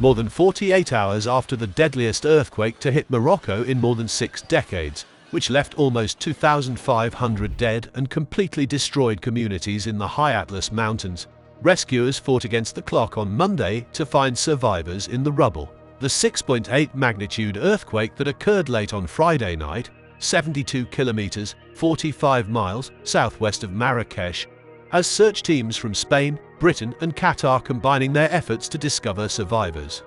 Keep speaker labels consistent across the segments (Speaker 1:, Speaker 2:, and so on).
Speaker 1: more than 48 hours after the deadliest earthquake to hit Morocco in more than 6 decades, which left almost 2,500 dead and completely destroyed communities in the high Atlas Mountains. Rescuers fought against the clock on Monday to find survivors in the rubble. The 6.8 magnitude earthquake that occurred late on Friday night, 72 kilometers, 45 miles southwest of Marrakesh, has search teams from Spain, Britain and Qatar combining their efforts to discover survivors.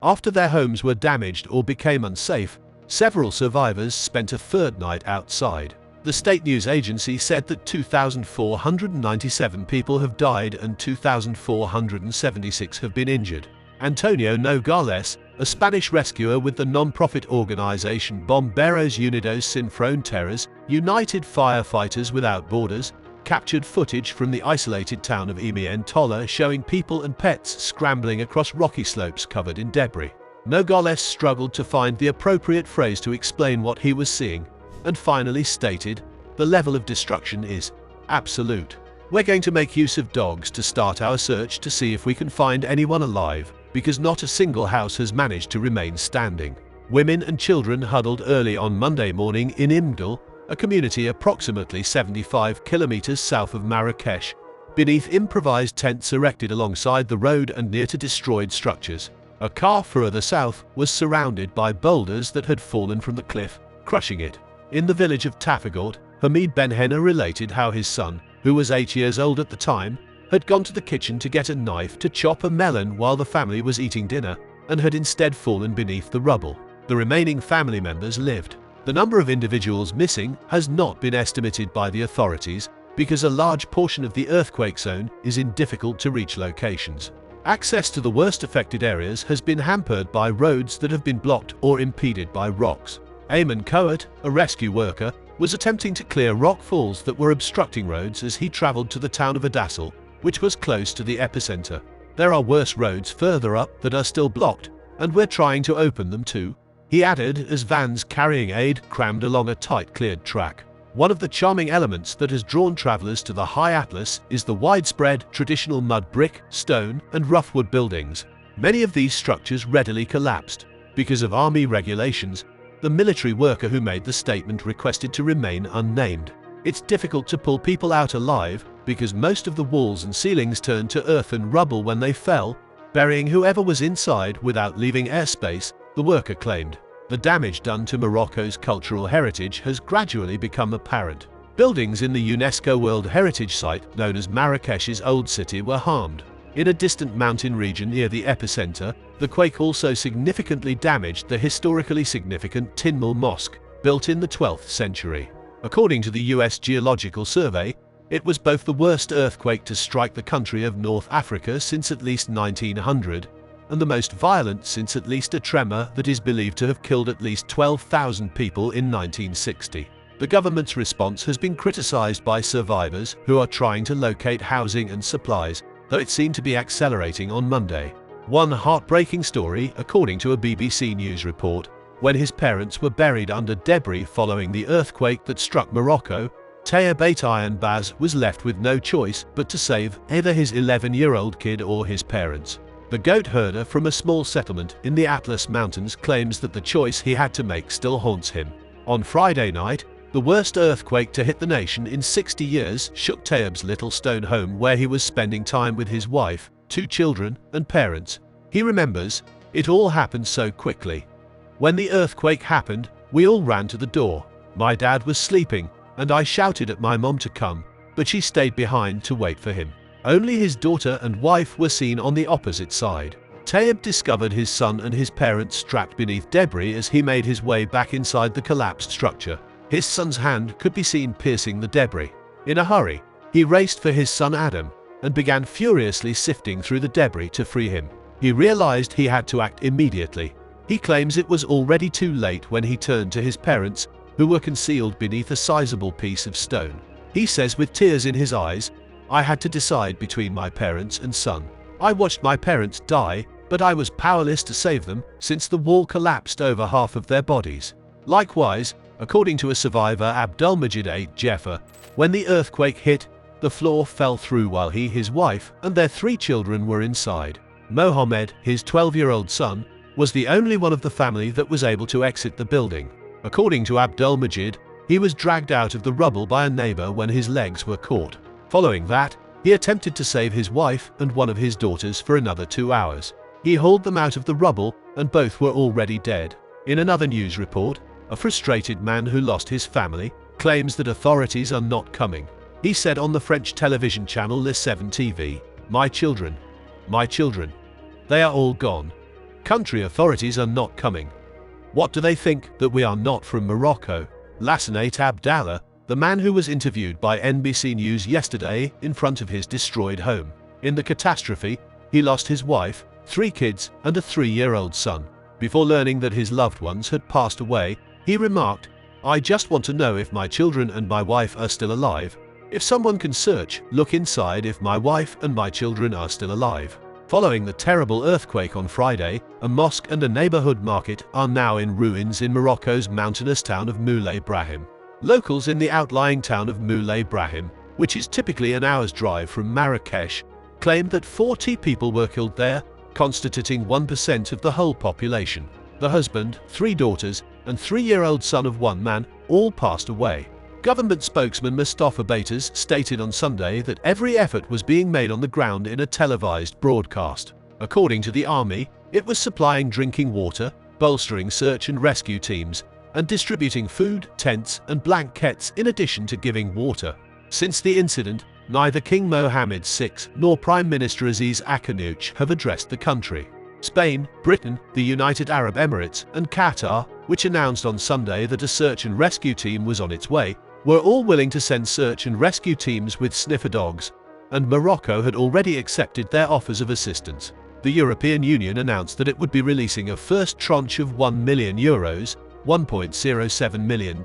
Speaker 1: After their homes were damaged or became unsafe, several survivors spent a third night outside. The state news agency said that 2,497 people have died and 2,476 have been injured. Antonio Nogales, a Spanish rescuer with the non-profit organization Bomberos Unidos Sin Fronteras, United Firefighters Without Borders, captured footage from the isolated town of Emientola showing people and pets scrambling across rocky slopes covered in debris. Nogales struggled to find the appropriate phrase to explain what he was seeing, and finally stated, "The level of destruction is absolute. We're going to make use of dogs to start our search to see if we can find anyone alive, because not a single house has managed to remain standing." Women and children huddled early on Monday morning in Imdal, a community approximately 75 kilometers south of Marrakesh, beneath improvised tents erected alongside the road and near to destroyed structures. A car further south was surrounded by boulders that had fallen from the cliff, crushing it. In the village of Tafagort, Hamid Benhenna related how his son, who was 8 years old at the time, had gone to the kitchen to get a knife to chop a melon while the family was eating dinner, and had instead fallen beneath the rubble. The remaining family members lived. The number of individuals missing has not been estimated by the authorities because a large portion of the earthquake zone is in difficult-to-reach locations. Access to the worst affected areas has been hampered by roads that have been blocked or impeded by rocks. Ayman Coat, a rescue worker, was attempting to clear rock falls that were obstructing roads as he traveled to the town of Adassel, which was close to the epicenter. "There are worse roads further up that are still blocked, and we're trying to open them too," he added as vans carrying aid crammed along a tight cleared track. One of the charming elements that has drawn travelers to the High Atlas is the widespread traditional mud brick, stone, and rough wood buildings. Many of these structures readily collapsed. Because of army regulations, the military worker who made the statement requested to remain unnamed. "It's difficult to pull people out alive because most of the walls and ceilings turned to earth and rubble when they fell, burying whoever was inside without leaving airspace," the worker claimed. The damage done to Morocco's cultural heritage has gradually become apparent. Buildings in the UNESCO World Heritage Site known as Marrakesh's Old City were harmed. In a distant mountain region near the epicenter, the quake also significantly damaged the historically significant Tinmul Mosque, built in the 12th century. According to the US Geological Survey, it was both the worst earthquake to strike the country of North Africa since at least 1900, and the most violent since at least a tremor that is believed to have killed at least 12,000 people in 1960. The government's response has been criticized by survivors who are trying to locate housing and supplies, though it seemed to be accelerating on Monday. One heartbreaking story, according to a BBC News report, when his parents were buried under debris following the earthquake that struck Morocco, Tayeb Aytan Baz was left with no choice but to save either his 11-year-old kid or his parents. The goat herder from a small settlement in the Atlas Mountains claims that the choice he had to make still haunts him. On Friday night, the worst earthquake to hit the nation in 60 years shook Tayeb's little stone home where he was spending time with his wife, 2 children, and parents. He remembers, "It all happened so quickly. When the earthquake happened, we all ran to the door. My dad was sleeping, and I shouted at my mom to come, but she stayed behind to wait for him. Only his daughter and wife were seen on the opposite side." Tayeb discovered his son and his parents strapped beneath debris as he made his way back inside the collapsed structure. His son's hand could be seen piercing the debris. In a hurry, he raced for his son Adam and began furiously sifting through the debris to free him. He realized he had to act immediately. He claims it was already too late when he turned to his parents, who were concealed beneath a sizable piece of stone. He says with tears in his eyes, "I had to decide between my parents and son. I watched my parents die, but I was powerless to save them since the wall collapsed over half of their bodies. Likewise, According to a survivor, Abdelmajid 8 Jeffer, when the earthquake hit, the floor fell through while he, his wife, and their 3 children were inside. Mohammed, his 12-year-old son, was the only one of the family that was able to exit the building. According to Abdelmajid, he was dragged out of the rubble by a neighbor when his legs were caught. Following that, he attempted to save his wife and one of his daughters for another 2 hours. He hauled them out of the rubble, and both were already dead. In another news report, a frustrated man who lost his family claims that authorities are not coming. He said on the French television channel Le 7 TV, my children, they are all gone. Country authorities are not coming. What do they think, that we are not from Morocco? Lassanate Abdallah, the man who was interviewed by NBC News yesterday in front of his destroyed home. In the catastrophe, he lost his wife, 3 kids, and a 3-year-old son. Before learning that his loved ones had passed away, he remarked, I just want to know if my children and my wife are still alive. If someone can search, look inside if my wife and my children are still alive. Following the terrible earthquake on Friday, a mosque and a neighborhood market are now in ruins in Morocco's mountainous town of Moulay Brahim. Locals in the outlying town of Moulay Brahim, which is typically an hour's drive from Marrakesh, claimed that 40 people were killed there, constituting 1% of the whole population. The husband, 3 daughters, and 3-year-old son of one man all passed away. Government spokesman Mustafa Baiters stated on Sunday that every effort was being made on the ground in a televised broadcast. According to the army, it was supplying drinking water, bolstering search and rescue teams, and distributing food, tents, and blankets in addition to giving water. Since the incident, neither King Mohammed VI nor Prime Minister Aziz Akhanouch have addressed the country. Spain, Britain, the United Arab Emirates, and Qatar, which announced on Sunday that a search and rescue team was on its way, were all willing to send search and rescue teams with sniffer dogs, and Morocco had already accepted their offers of assistance. The European Union announced that it would be releasing a first tranche of €1 million, $1.07 million,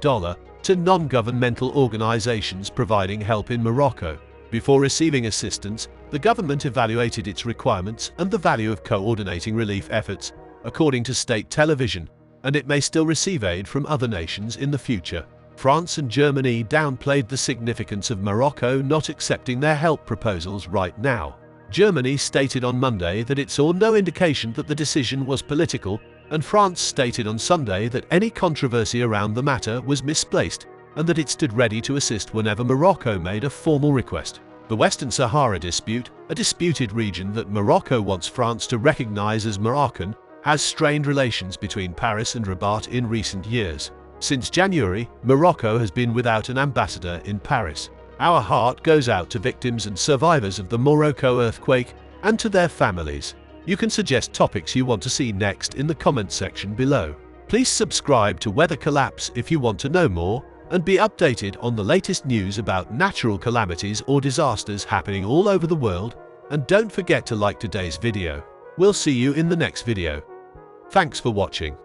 Speaker 1: to non-governmental organizations providing help in Morocco. Before receiving assistance, the government evaluated its requirements and the value of coordinating relief efforts, according to state television, and it may still receive aid from other nations in the future. France and Germany downplayed the significance of Morocco not accepting their help proposals right now. Germany stated on Monday that it saw no indication that the decision was political, and France stated on Sunday that any controversy around the matter was misplaced and that it stood ready to assist whenever Morocco made a formal request. The Western Sahara dispute, a disputed region that Morocco wants France to recognize as Moroccan, has strained relations between Paris and Rabat in recent years. Since January, Morocco has been without an ambassador in Paris. Our heart goes out to victims and survivors of the Morocco earthquake and to their families. You can suggest topics you want to see next in the comment section below. Please subscribe to Weather Collapse if you want to know more, and be updated on the latest news about natural calamities or disasters happening all over the world, and don't forget to like today's video. We'll see you in the next video. Thanks for watching.